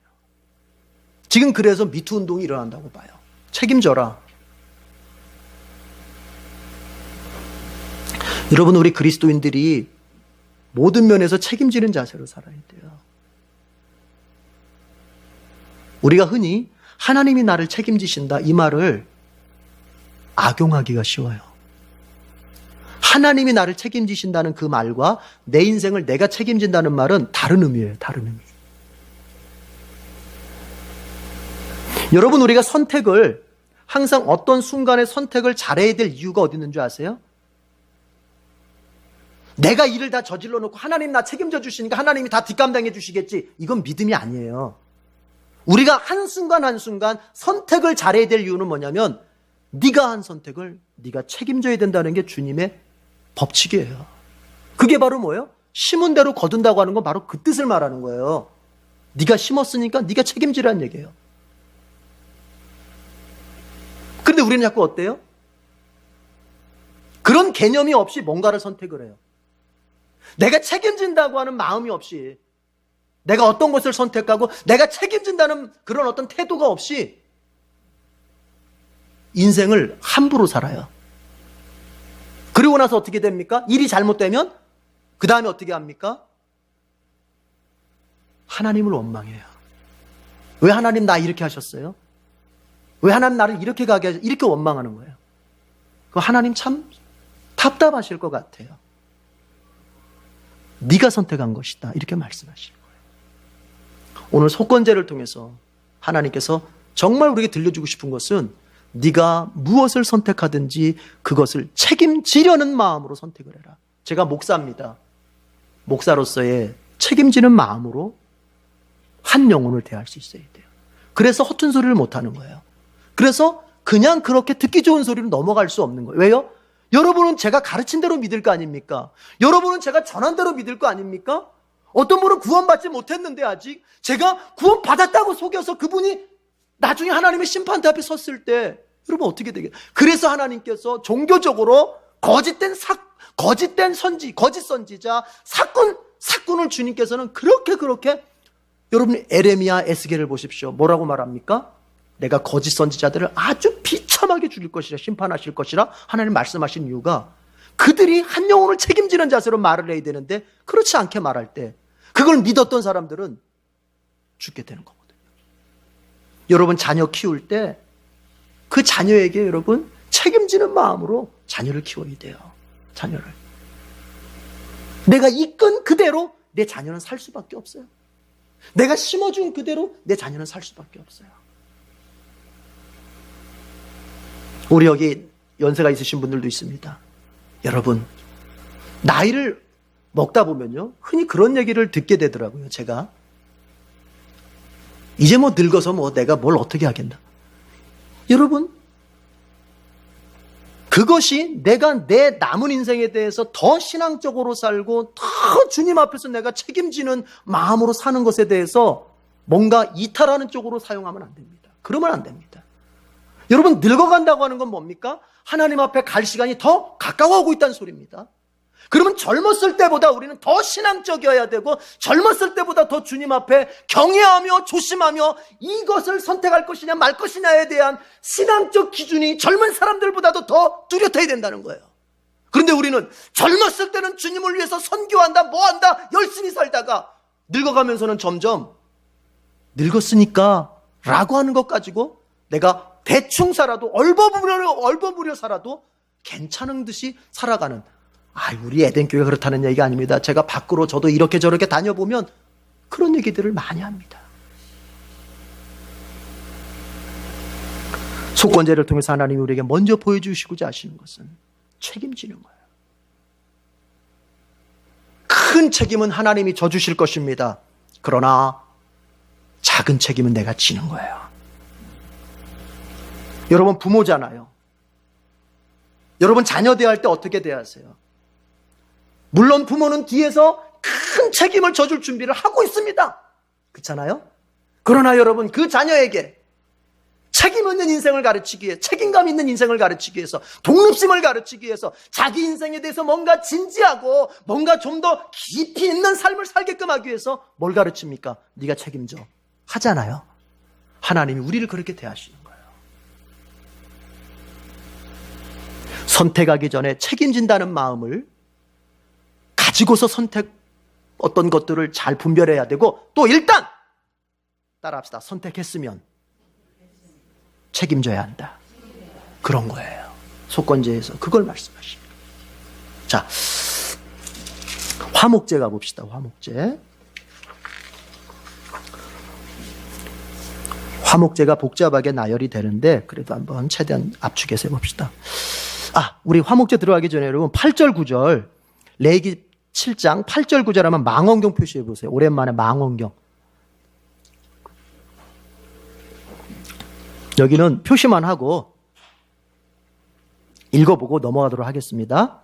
지금 그래서 미투 운동이 일어난다고 봐요. 책임져라. 여러분 우리 그리스도인들이 모든 면에서 책임지는 자세로 살아야 돼요. 우리가 흔히 하나님이 나를 책임지신다 이 말을 악용하기가 쉬워요. 하나님이 나를 책임지신다는 그 말과 내 인생을 내가 책임진다는 말은 다른 의미예요. 다른 의미. 여러분 우리가 선택을 항상 어떤 순간에 선택을 잘해야 될 이유가 어디 있는 줄 아세요? 내가 일을 다 저질러 놓고 하나님 나 책임져 주시니까 하나님이 다 뒷감당해 주시겠지. 이건 믿음이 아니에요. 우리가 한순간 한순간 선택을 잘해야 될 이유는 뭐냐면 네가 한 선택을 네가 책임져야 된다는 게 주님의 법칙이에요. 그게 바로 뭐예요? 심은 대로 거둔다고 하는 건 바로 그 뜻을 말하는 거예요. 네가 심었으니까 네가 책임지라는 얘기예요. 그런데 우리는 자꾸 어때요? 그런 개념이 없이 뭔가를 선택을 해요. 내가 책임진다고 하는 마음이 없이 내가 어떤 것을 선택하고 내가 책임진다는 그런 어떤 태도가 없이 인생을 함부로 살아요. 그리고 나서 어떻게 됩니까? 일이 잘못되면 그 다음에 어떻게 합니까? 하나님을 원망해요. 왜 하나님 나 이렇게 하셨어요? 왜 하나님 나를 이렇게 가게 하셨어요? 이렇게 원망하는 거예요. 그럼 하나님 참 답답하실 것 같아요. 네가 선택한 것이다 이렇게 말씀하시는 거예요. 오늘 속건제를 통해서 하나님께서 정말 우리에게 들려주고 싶은 것은 네가 무엇을 선택하든지 그것을 책임지려는 마음으로 선택을 해라. 제가 목사입니다. 목사로서의 책임지는 마음으로 한 영혼을 대할 수 있어야 돼요. 그래서 허튼 소리를 못하는 거예요. 그래서 그냥 그렇게 듣기 좋은 소리로 넘어갈 수 없는 거예요. 왜요? 여러분은 제가 가르친 대로 믿을 거 아닙니까? 여러분은 제가 전한 대로 믿을 거 아닙니까? 어떤 분은 구원받지 못했는데 아직 제가 구원받았다고 속여서 그분이 나중에 하나님의 심판대 앞에 섰을 때 여러분 어떻게 되겠어요? 그래서 하나님께서 종교적으로 거짓된 선지자 사꾼을 주님께서는 그렇게 여러분 에레미야 에스겔을 보십시오. 뭐라고 말합니까? 내가 거짓 선지자들을 아주 비참하게 죽일 것이라 심판하실 것이라 하나님 말씀하신 이유가 그들이 한 영혼을 책임지는 자세로 말을 해야 되는데 그렇지 않게 말할 때 그걸 믿었던 사람들은 죽게 되는 거거든요. 여러분 자녀 키울 때 그 자녀에게 여러분 책임지는 마음으로 자녀를 키워야 돼요. 자녀를. 내가 이끈 그대로 내 자녀는 살 수밖에 없어요. 내가 심어준 그대로 내 자녀는 살 수밖에 없어요. 우리 여기 연세가 있으신 분들도 있습니다. 여러분 나이를 먹다 보면요 흔히 그런 얘기를 듣게 되더라고요. 제가 이제 뭐 늙어서 뭐 내가 뭘 어떻게 하겠나. 여러분 그것이 내가 내 남은 인생에 대해서 더 신앙적으로 살고 더 주님 앞에서 내가 책임지는 마음으로 사는 것에 대해서 뭔가 이탈하는 쪽으로 사용하면 안 됩니다. 그러면 안 됩니다. 여러분 늙어간다고 하는 건 뭡니까? 하나님 앞에 갈 시간이 더 가까워오고 있다는 소리입니다. 그러면 젊었을 때보다 우리는 더 신앙적이어야 되고 젊었을 때보다 더 주님 앞에 경외하며 조심하며 이것을 선택할 것이냐 말 것이냐에 대한 신앙적 기준이 젊은 사람들보다도 더 뚜렷해야 된다는 거예요. 그런데 우리는 젊었을 때는 주님을 위해서 선교한다 뭐한다 열심히 살다가 늙어가면서는 점점 늙었으니까 라고 하는 것 가지고 내가 대충 살아도 얼버무려 살아도 괜찮은 듯이 살아가는 우리 에덴교회가 그렇다는 얘기가 아닙니다. 제가 밖으로 저도 이렇게 저렇게 다녀보면 그런 얘기들을 많이 합니다. 속건제를 통해서 하나님이 우리에게 먼저 보여주시고자 하시는 것은 책임지는 거예요. 큰 책임은 하나님이 져주실 것입니다. 그러나 작은 책임은 내가 지는 거예요. 여러분 부모잖아요. 여러분 자녀 대할 때 어떻게 대하세요? 물론 부모는 뒤에서 큰 책임을 져줄 준비를 하고 있습니다. 그렇잖아요? 그러나 여러분 그 자녀에게 책임 있는 인생을 가르치기 위해, 책임감 있는 인생을 가르치기 위해서, 독립심을 가르치기 위해서 자기 인생에 대해서 뭔가 진지하고 뭔가 좀 더 깊이 있는 삶을 살게끔 하기 위해서 뭘 가르칩니까? 네가 책임져 하잖아요. 하나님이 우리를 그렇게 대하시는 거예요. 선택하기 전에 책임진다는 마음을 가지고서 어떤 것들을 잘 분별해야 되고, 또 일단 따라합시다. 선택했으면 책임져야 한다. 그런 거예요. 속건제에서 그걸 말씀하십니다. 자, 화목제 가봅시다. 화목제. 화목제가 복잡하게 나열이 되는데 그래도 한번 최대한 압축해서 해봅시다. 우리 화목제 들어가기 전에 여러분 8절 9절 레위기 7장 8절 9절 하면 망원경 표시해 보세요. 오랜만에 망원경. 여기는 표시만 하고 읽어보고 넘어가도록 하겠습니다.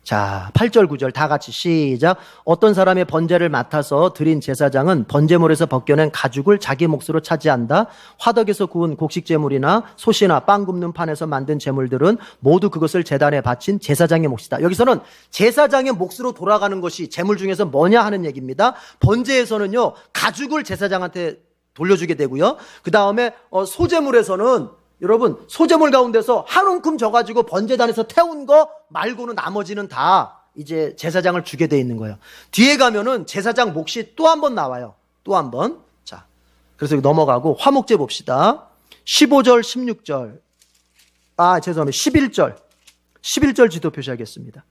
자, 8절 9절 다 같이 시작. 어떤 사람의 번제를 맡아서 드린 제사장은 번제물에서 벗겨낸 가죽을 자기 몫으로 차지한다. 화덕에서 구운 곡식제물이나 솥이나 빵 굽는 판에서 만든 제물들은 모두 그것을 제단에 바친 제사장의 몫이다. 여기서는 제사장의 몫으로 돌아가는 것이 제물 중에서 뭐냐 하는 얘기입니다. 번제에서는요, 가죽을 제사장한테 돌려주게 되고요. 그 다음에 소제물에서는 여러분 소제물 가운데서 한 움큼 져가지고 번제단에서 태운 거 말고는 나머지는 다 이제 제사장을 주게 돼 있는 거예요. 뒤에 가면은 제사장 몫이 또 한 번 나와요. 또 한 번. 자, 그래서 넘어가고 화목제 봅시다. 15절 16절 죄송합니다. 11절 지도 표시하겠습니다.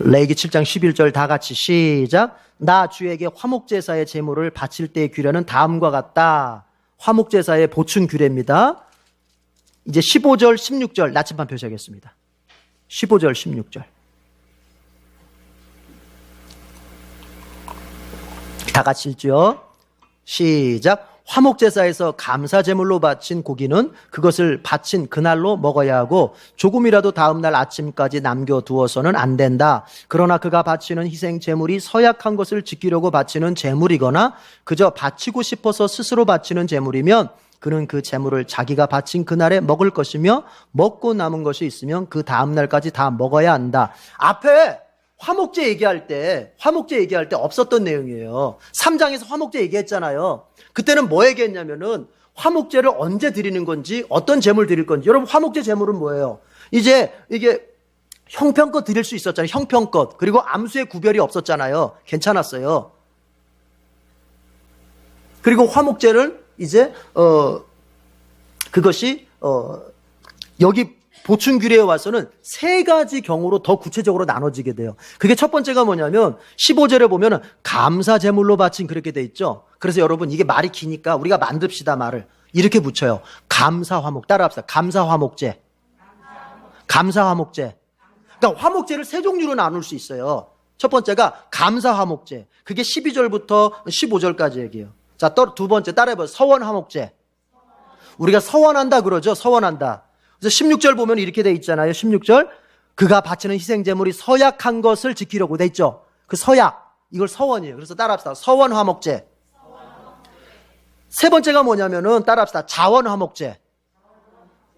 레위기 7장 11절 다 같이 시작. 나 주에게 화목제사의 제물을 바칠 때의 규례는 다음과 같다. 화목제사의 보충 규례입니다. 이제 15절 16절 나침반 표시하겠습니다. 15절 16절 다 같이 읽죠. 시작. 화목제사에서 감사제물로 바친 고기는 그것을 바친 그날로 먹어야 하고 조금이라도 다음날 아침까지 남겨두어서는 안 된다. 그러나 그가 바치는 희생제물이 서약한 것을 지키려고 바치는 제물이거나 그저 바치고 싶어서 스스로 바치는 제물이면 그는 그 제물을 자기가 바친 그날에 먹을 것이며 먹고 남은 것이 있으면 그 다음날까지 다 먹어야 한다. 앞에 화목제 얘기할 때 없었던 내용이에요. 3장에서 화목제 얘기했잖아요. 그때는 뭐 얘기했냐면은 화목제를 언제 드리는 건지, 어떤 제물 드릴 건지. 여러분 화목제 제물은 뭐예요? 이제 이게 형편껏 드릴 수 있었잖아요. 형편껏. 그리고 암수의 구별이 없었잖아요. 괜찮았어요. 그리고 화목제를 이제 그것이 여기 보충 규례에 와서는 세 가지 경우로 더 구체적으로 나눠지게 돼요. 그게 첫 번째가 뭐냐면 15절에 보면은 감사 제물로 바친 그렇게 돼 있죠. 그래서 여러분 이게 말이 기니까 우리가 만듭시다 말을. 이렇게 붙여요. 감사 화목. 따라합시다. 감사 화목제. 감사 화목제. 그러니까 화목제를 세 종류로 나눌 수 있어요. 첫 번째가 감사 화목제. 그게 12절부터 15절까지 얘기해요. 자, 두 번째 따라해봐요. 서원 화목제. 우리가 서원한다 그러죠. 서원한다. 그래서 16절 보면 이렇게 돼 있잖아요. 16절. 그가 바치는 희생제물이 서약한 것을 지키려고 돼 있죠. 그 서약. 이걸 서원이에요. 그래서 따라합시다. 서원 화목제. 세 번째가 뭐냐면은 따라합시다. 자원 화목제.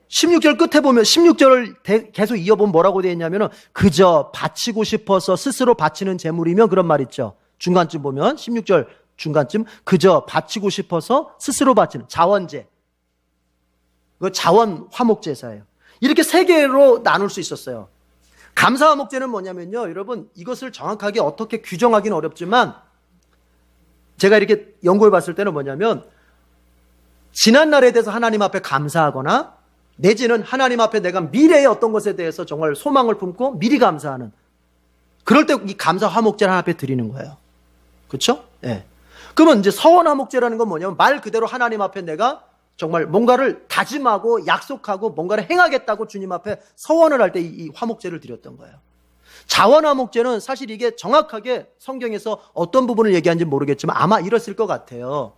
16절 끝에 보면 16절을 계속 이어보면 뭐라고 되어 있냐면은 그저 바치고 싶어서 스스로 바치는 제물이면 그런 말 있죠. 중간쯤 보면 16절 중간쯤 그저 바치고 싶어서 스스로 바치는 자원제. 그 자원 화목제사예요. 이렇게 세 개로 나눌 수 있었어요. 감사 화목제는 뭐냐면요. 여러분 이것을 정확하게 어떻게 규정하기는 어렵지만 제가 이렇게 연구해 봤을 때는 뭐냐면 지난 날에 대해서 하나님 앞에 감사하거나 내지는 하나님 앞에 내가 미래의 어떤 것에 대해서 정말 소망을 품고 미리 감사하는 그럴 때 이 감사 화목제를 하나 앞에 드리는 거예요. 그렇죠? 예. 그러면 이제 서원 화목제라는 건 뭐냐면 말 그대로 하나님 앞에 내가 정말 뭔가를 다짐하고 약속하고 뭔가를 행하겠다고 주님 앞에 서원을 할 때 이 화목제를 드렸던 거예요. 자원화목제는 사실 이게 정확하게 성경에서 어떤 부분을 얘기하는지 모르겠지만 아마 이랬을 것 같아요.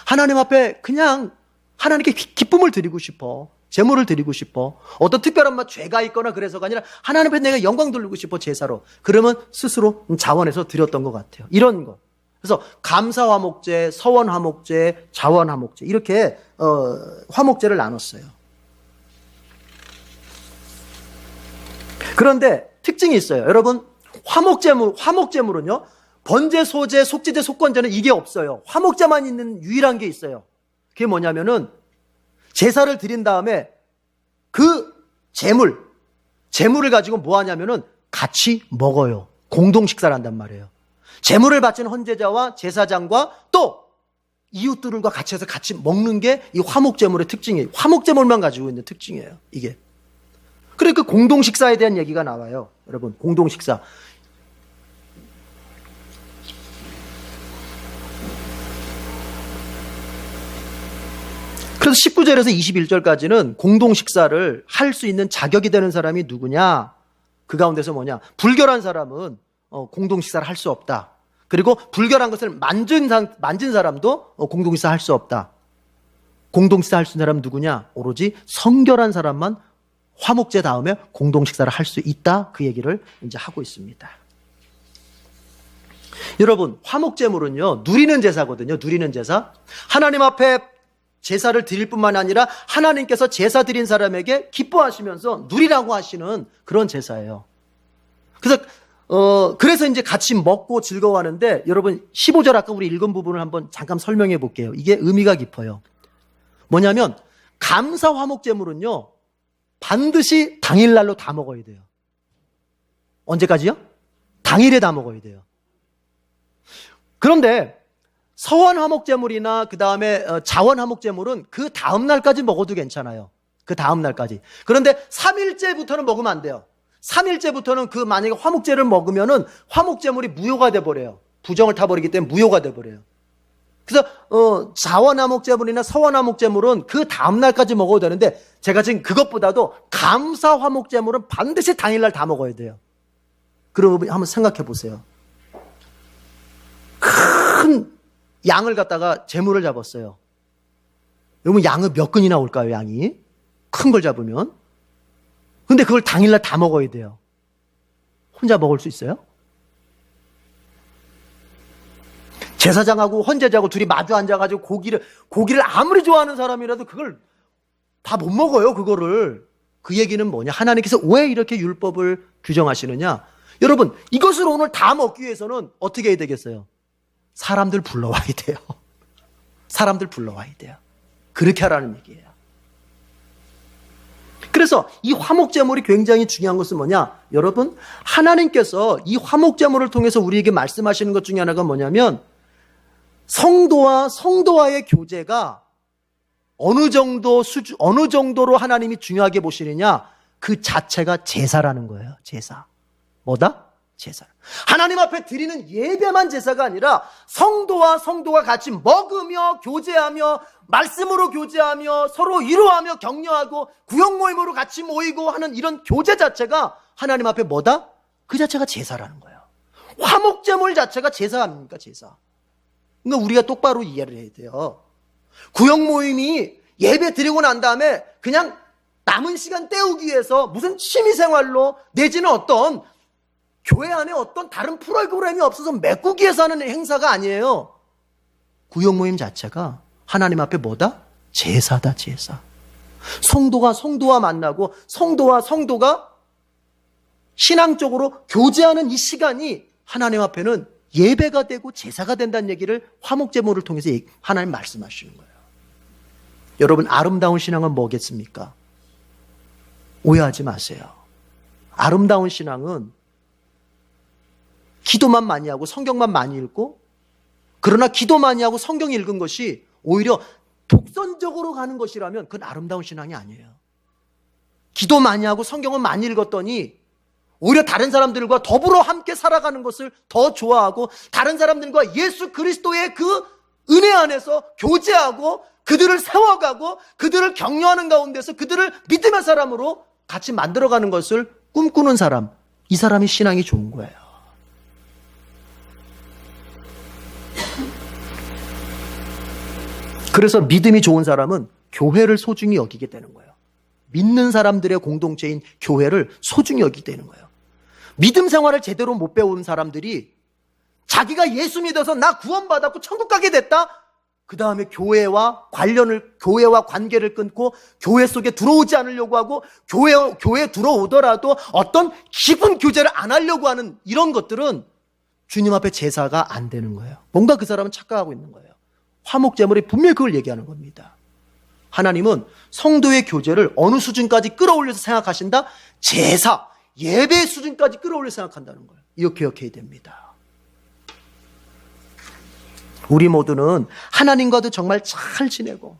하나님 앞에 그냥 하나님께 기쁨을 드리고 싶어. 제물을 드리고 싶어. 어떤 특별한 죄가 있거나 그래서가 아니라 하나님 앞에 내가 영광 돌리고 싶어, 제사로. 그러면 스스로 자원해서 드렸던 것 같아요. 이런 거. 그래서 감사화목제, 서원화목제, 자원화목제 이렇게 화목제를 나눴어요. 그런데 특징이 있어요. 여러분, 화목제물은요, 번제, 소제, 속죄제, 속건제는 이게 없어요. 화목제만 있는 유일한 게 있어요. 그게 뭐냐면은 제사를 드린 다음에 그 재물을 가지고 뭐 하냐면은 같이 먹어요. 공동 식사를 한단 말이에요. 제물을 바치는 헌제자와 제사장과 또 이웃들과 같이 해서 같이 먹는 게 이 화목제물의 특징이에요. 화목제물만 가지고 있는 특징이에요, 이게. 그러니까 공동 식사에 대한 얘기가 나와요. 여러분, 공동 식사. 그래서 19절에서 21절까지는 공동 식사를 할 수 있는 자격이 되는 사람이 누구냐? 그 가운데서 뭐냐? 불결한 사람은 공동 식사를 할 수 없다. 그리고 불결한 것을 만진 사람도 공동 식사 할 수 없다. 공동 식사 할 수 있는 사람은 누구냐? 오로지 성결한 사람만 화목제 다음에 공동 식사를 할 수 있다. 그 얘기를 이제 하고 있습니다. 여러분, 화목제물은요, 누리는 제사거든요. 누리는 제사. 하나님 앞에 제사를 드릴 뿐만 아니라 하나님께서 제사 드린 사람에게 기뻐하시면서 누리라고 하시는 그런 제사예요. 그래서 이제 같이 먹고 즐거워하는데, 여러분 15절 아까 우리 읽은 부분을 한번 잠깐 설명해 볼게요. 이게 의미가 깊어요. 뭐냐면 감사 화목제물은요, 반드시 당일날로 다 먹어야 돼요. 언제까지요? 당일에 다 먹어야 돼요. 그런데 서원 화목제물이나 그 다음에 자원 화목제물은 그 다음날까지 먹어도 괜찮아요. 그 다음날까지. 그런데 3일째부터는 먹으면 안 돼요. 3일째부터는 만약에 화목제를 먹으면은 화목제물이 무효가 돼버려요. 부정을 타버리기 때문에 무효가 돼버려요. 그래서 자원 화목제물이나 서원 화목제물은 그 다음날까지 먹어도 되는데, 제가 지금 그것보다도 감사 화목제물은 반드시 당일날 다 먹어야 돼요. 그러면 한번 생각해 보세요. 큰 양을 갖다가 제물을 잡았어요. 여러분, 양은 몇 근이나 올까요, 양이? 큰 걸 잡으면. 근데 그걸 당일날 다 먹어야 돼요. 혼자 먹을 수 있어요? 제사장하고 헌제자하고 둘이 마주 앉아가지고 고기를 아무리 좋아하는 사람이라도 그걸 다 못 먹어요, 그거를. 그 얘기는 뭐냐? 하나님께서 왜 이렇게 율법을 규정하시느냐? 여러분, 이것을 오늘 다 먹기 위해서는 어떻게 해야 되겠어요? 사람들 불러와야 돼요. 사람들 불러와야 돼요. 그렇게 하라는 얘기예요. 그래서 이 화목제물이 굉장히 중요한 것은 뭐냐? 여러분, 하나님께서 이 화목제물을 통해서 우리에게 말씀하시는 것 중에 하나가 뭐냐면, 성도와 성도와의 교제가 어느 정도로 하나님이 중요하게 보시느냐? 그 자체가 제사라는 거예요. 제사. 뭐다? 제사. 하나님 앞에 드리는 예배만 제사가 아니라 성도와 성도가 같이 먹으며 교제하며 말씀으로 교제하며 서로 위로하며 격려하고 구역 모임으로 같이 모이고 하는 이런 교제 자체가 하나님 앞에 뭐다? 그 자체가 제사라는 거예요. 화목제물 자체가 제사 아닙니까? 제사. 그러니까 우리가 똑바로 이해를 해야 돼요. 구역 모임이 예배 드리고 난 다음에 그냥 남은 시간 때우기 위해서 무슨 취미생활로 내지는 어떤 교회 안에 어떤 다른 프로그램이 없어서 메꾸기 위해서 하는 행사가 아니에요. 구역 모임 자체가 하나님 앞에 뭐다? 제사다, 제사. 성도가 성도와 만나고 성도와 성도가 신앙적으로 교제하는 이 시간이 하나님 앞에는 예배가 되고 제사가 된다는 얘기를 화목제물을 통해서 하나님 말씀하시는 거예요. 여러분, 아름다운 신앙은 뭐겠습니까? 오해하지 마세요. 아름다운 신앙은 기도만 많이 하고 성경만 많이 읽고, 그러나 기도 많이 하고 성경 읽은 것이 오히려 독선적으로 가는 것이라면 그건 아름다운 신앙이 아니에요. 기도 많이 하고 성경을 많이 읽었더니 오히려 다른 사람들과 더불어 함께 살아가는 것을 더 좋아하고 다른 사람들과 예수 그리스도의 그 은혜 안에서 교제하고 그들을 세워가고 그들을 격려하는 가운데서 그들을 믿음의 사람으로 같이 만들어가는 것을 꿈꾸는 사람, 이 사람이 신앙이 좋은 거예요. 그래서 믿음이 좋은 사람은 교회를 소중히 여기게 되는 거예요. 믿는 사람들의 공동체인 교회를 소중히 여기게 되는 거예요. 믿음 생활을 제대로 못 배운 사람들이 자기가 예수 믿어서 나 구원받았고 천국 가게 됐다? 그 다음에 교회와 관계를 끊고 교회 속에 들어오지 않으려고 하고 교회에 들어오더라도 어떤 깊은 교제를 안 하려고 하는 이런 것들은 주님 앞에 제사가 안 되는 거예요. 뭔가 그 사람은 착각하고 있는 거예요. 화목제물이 분명히 그걸 얘기하는 겁니다. 하나님은 성도의 교제를 어느 수준까지 끌어올려서 생각하신다? 제사, 예배 수준까지 끌어올려 생각한다는 거예요. 이렇게 기억해야 됩니다. 우리 모두는 하나님과도 정말 잘 지내고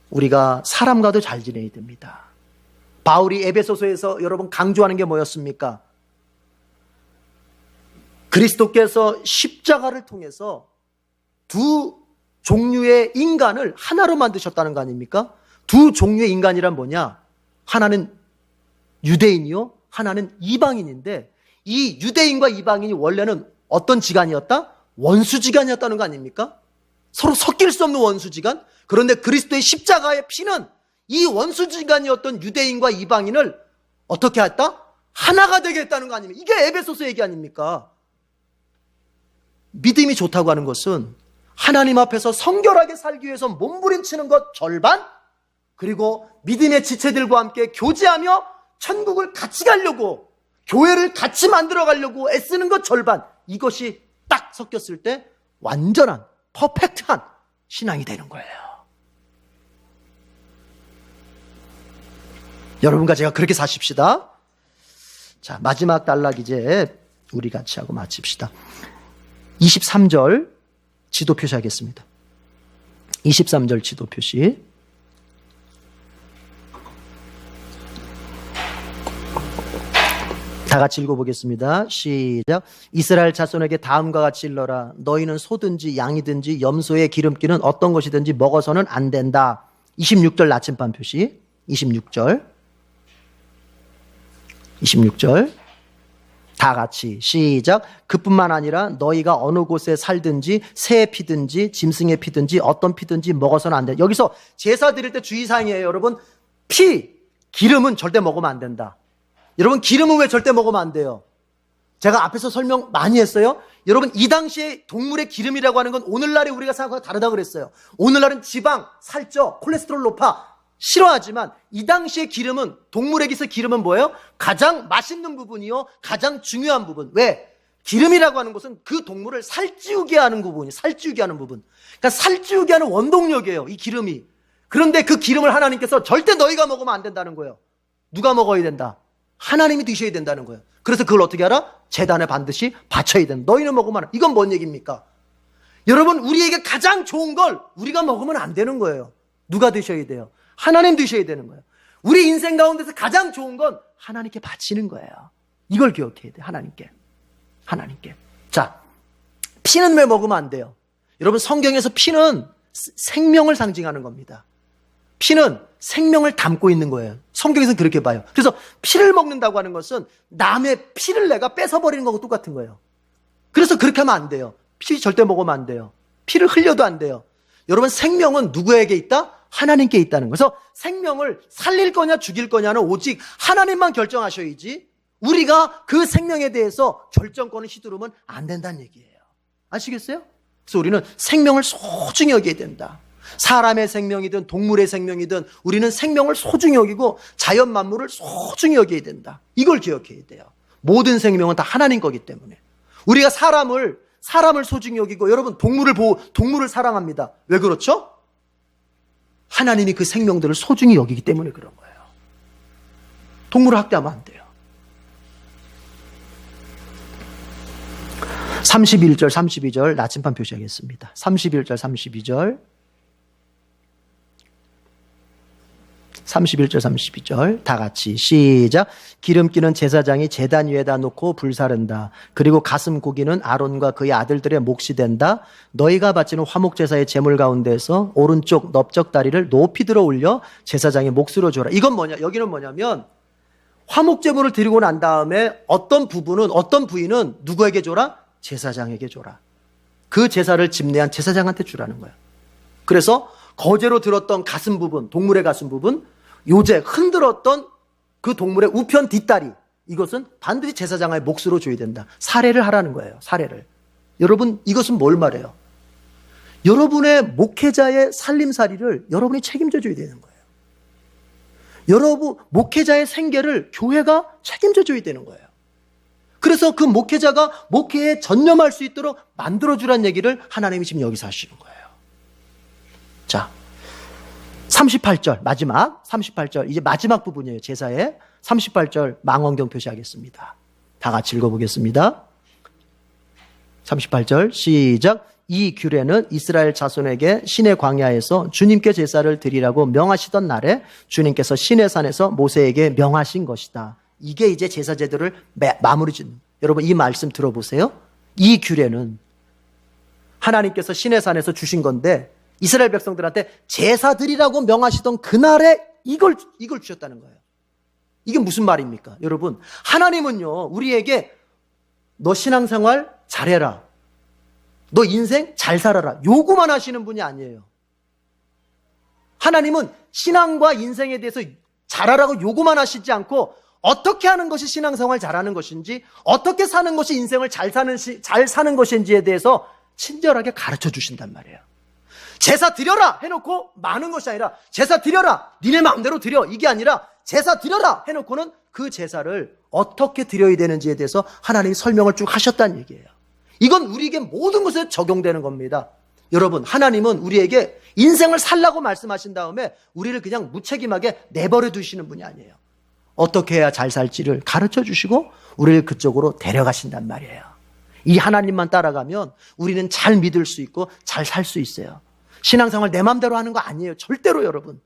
우리가 사람과도 잘 지내야 됩니다. 바울이 에베소서에서 여러분 강조하는 게 뭐였습니까? 그리스도께서 십자가를 통해서 두 종류의 인간을 하나로 만드셨다는 거 아닙니까? 두 종류의 인간이란 뭐냐? 하나는 유대인이요, 하나는 이방인인데 이 유대인과 이방인이 원래는 어떤 지간이었다? 원수지간이었다는 거 아닙니까? 서로 섞일 수 없는 원수지간. 그런데 그리스도의 십자가의 피는 이 원수지간이었던 유대인과 이방인을 어떻게 했다? 하나가 되게 했다는 거 아닙니까? 이게 에베소서 얘기 아닙니까? 믿음이 좋다고 하는 것은 하나님 앞에서 성결하게 살기 위해서 몸부림치는 것 절반, 그리고 믿음의 지체들과 함께 교제하며 천국을 같이 가려고, 교회를 같이 만들어 가려고 애쓰는 것 절반, 이것이 딱 섞였을 때 완전한 퍼펙트한 신앙이 되는 거예요. 여러분과 제가 그렇게 사십시다. 자, 마지막 단락 이제 우리 같이 하고 마칩시다. 23절 지도 표시하겠습니다. 23절 지도 표시. 다 같이 읽어보겠습니다. 시작. 이스라엘 자손에게 다음과 같이 일러라. 너희는 소든지 양이든지 염소의 기름기는 어떤 것이든지 먹어서는 안 된다. 26절 나침반 표시. 26절. 다 같이 시작. 그뿐만 아니라 너희가 어느 곳에 살든지 새에 피든지 짐승에 피든지 어떤 피든지 먹어서는 안 된다. 여기서 제사 드릴 때 주의사항이에요. 여러분, 기름은 절대 먹으면 안 된다. 여러분, 기름은 왜 절대 먹으면 안 돼요? 제가 앞에서 설명 많이 했어요. 여러분, 이 당시에 동물의 기름이라고 하는 건 오늘날에 우리가 생각하고 다르다고 그랬어요. 오늘날은 지방, 살쪄, 콜레스테롤 높아 싫어하지만 이 당시의 기름은, 동물에게서 기름은 뭐예요? 가장 맛있는 부분이요, 가장 중요한 부분. 왜? 기름이라고 하는 것은 그 동물을 살찌우게 하는 부분이, 살찌우게 하는 부분. 그러니까 살찌우게 하는 원동력이에요, 이 기름이. 그런데 그 기름을 하나님께서 절대 너희가 먹으면 안 된다는 거예요. 누가 먹어야 된다? 하나님이 드셔야 된다는 거예요. 그래서 그걸 어떻게 알아? 제단에 반드시 바쳐야 된다. 너희는 먹으면 안 돼. 이건 뭔 얘기입니까? 여러분, 우리에게 가장 좋은 걸 우리가 먹으면 안 되는 거예요. 누가 드셔야 돼요? 하나님 드셔야 되는 거예요. 우리 인생 가운데서 가장 좋은 건 하나님께 바치는 거예요. 이걸 기억해야 돼요. 하나님께. 자, 피는 왜 먹으면 안 돼요? 여러분, 성경에서 피는 생명을 상징하는 겁니다. 피는 생명을 담고 있는 거예요. 성경에서는 그렇게 봐요. 그래서 피를 먹는다고 하는 것은 남의 피를 내가 뺏어버리는 거하고 똑같은 거예요. 그래서 그렇게 하면 안 돼요. 피 절대 먹으면 안 돼요. 피를 흘려도 안 돼요. 여러분, 생명은 누구에게 있다? 하나님께 있다는 거예요. 그래서 생명을 살릴 거냐 죽일 거냐는 오직 하나님만 결정하셔야지 우리가 그 생명에 대해서 결정권을 휘두르면 안 된다는 얘기예요. 아시겠어요? 그래서 우리는 생명을 소중히 여겨야 된다. 사람의 생명이든 동물의 생명이든 우리는 생명을 소중히 여기고 자연 만물을 소중히 여겨야 된다. 이걸 기억해야 돼요. 모든 생명은 다 하나님 거기 때문에. 우리가 사람을 소중히 여기고, 여러분, 동물을 사랑합니다. 왜 그렇죠? 하나님이 그 생명들을 소중히 여기기 때문에 그런 거예요. 동물을 학대하면 안 돼요. 31절, 32절 나침반 표시하겠습니다. 31절, 32절. 31절 32절 다 같이 시작. 기름기는 제사장이 제단 위에다 놓고 불사른다. 그리고 가슴 고기는 아론과 그의 아들들의 몫이 된다. 너희가 바치는 화목제사의 제물 가운데서 오른쪽 넓적 다리를 높이 들어 올려 제사장의 몫으로 줘라. 이건 뭐냐? 여기는 뭐냐면 화목제물을 드리고 난 다음에 어떤 부위는 누구에게 줘라? 제사장에게 줘라. 그 제사를 집례한 제사장한테 주라는 거야. 그래서 거제로 들었던 가슴 부분, 동물의 가슴 부분, 요제 흔들었던 그 동물의 우편 뒷다리, 이것은 반드시 제사장의 몫으로 줘야 된다. 사례를 하라는 거예요. 사례를. 여러분, 이것은 뭘 말해요? 여러분의 목회자의 살림살이를 여러분이 책임져 줘야 되는 거예요. 여러분 목회자의 생계를 교회가 책임져 줘야 되는 거예요. 그래서 그 목회자가 목회에 전념할 수 있도록 만들어주라는 얘기를 하나님이 지금 여기서 하시는 거예요. 자, 38절 마지막 38절 이제 마지막 부분이에요. 제사의 38절 망원경 표시하겠습니다. 다 같이 읽어보겠습니다. 38절 시작. 이 규례는 이스라엘 자손에게 시내 광야에서 주님께 제사를 드리라고 명하시던 날에 주님께서 시내산에서 모세에게 명하신 것이다. 이게 이제 제사 제도를 마무리 짓는. 여러분 이 말씀 들어보세요. 이 규례는 하나님께서 시내산에서 주신 건데 이스라엘 백성들한테 제사 드리라고 명하시던 그날에 이걸 주셨다는 거예요. 이게 무슨 말입니까? 여러분 하나님은요 우리에게 너 신앙생활 잘해라, 너 인생 잘 살아라 요구만 하시는 분이 아니에요. 하나님은 신앙과 인생에 대해서 잘하라고 요구만 하시지 않고 어떻게 하는 것이 신앙생활 잘하는 것인지, 어떻게 사는 것이 인생을 잘 사는 것인지에 대해서 친절하게 가르쳐 주신단 말이에요. 제사 드려라 해놓고 많은 것이 아니라 제사 드려라 니네 마음대로 드려 이게 아니라 제사 드려라 해놓고는 그 제사를 어떻게 드려야 되는지에 대해서 하나님이 설명을 쭉 하셨다는 얘기예요. 이건 우리에게 모든 것에 적용되는 겁니다. 여러분 하나님은 우리에게 인생을 살라고 말씀하신 다음에 우리를 그냥 무책임하게 내버려 두시는 분이 아니에요. 어떻게 해야 잘 살지를 가르쳐 주시고 우리를 그쪽으로 데려가신단 말이에요. 이 하나님만 따라가면 우리는 잘 믿을 수 있고 잘 살 수 있어요. 신앙생활 내 마음대로 하는 거 아니에요. 절대로 여러분.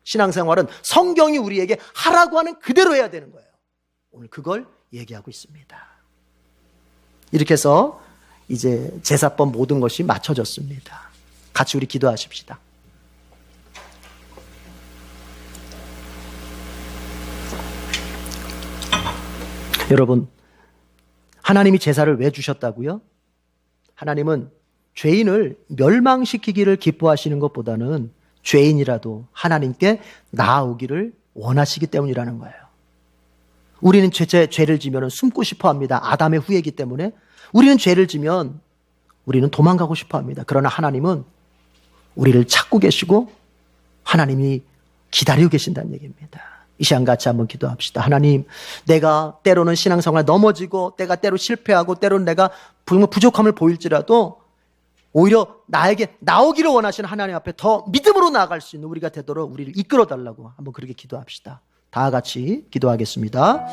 신앙생활은 성경이 우리에게 하라고 하는 그대로 해야 되는 거예요. 오늘 그걸 얘기하고 있습니다. 이렇게 해서 이제 제사법 모든 것이 맞춰졌습니다. 같이 우리 기도하십시다. 여러분, 하나님이 제사를 왜 주셨다고요? 하나님은 죄인을 멸망시키기를 기뻐하시는 것보다는 죄인이라도 하나님께 나아오기를 원하시기 때문이라는 거예요. 우리는 죄를 지면 숨고 싶어 합니다. 아담의 후예이기 때문에 우리는 죄를 지면 우리는 도망가고 싶어 합니다. 그러나 하나님은 우리를 찾고 계시고 하나님이 기다리고 계신다는 얘기입니다. 이 시간 같이 한번 기도합시다. 하나님, 내가 때로는 신앙생활 넘어지고 내가 때로 실패하고 때로는 내가 부족함을 보일지라도 오히려 나에게 나오기를 원하시는 하나님 앞에 더 믿음으로 나아갈 수 있는 우리가 되도록 우리를 이끌어 달라고 한번 그렇게 기도합시다. 다 같이 기도하겠습니다.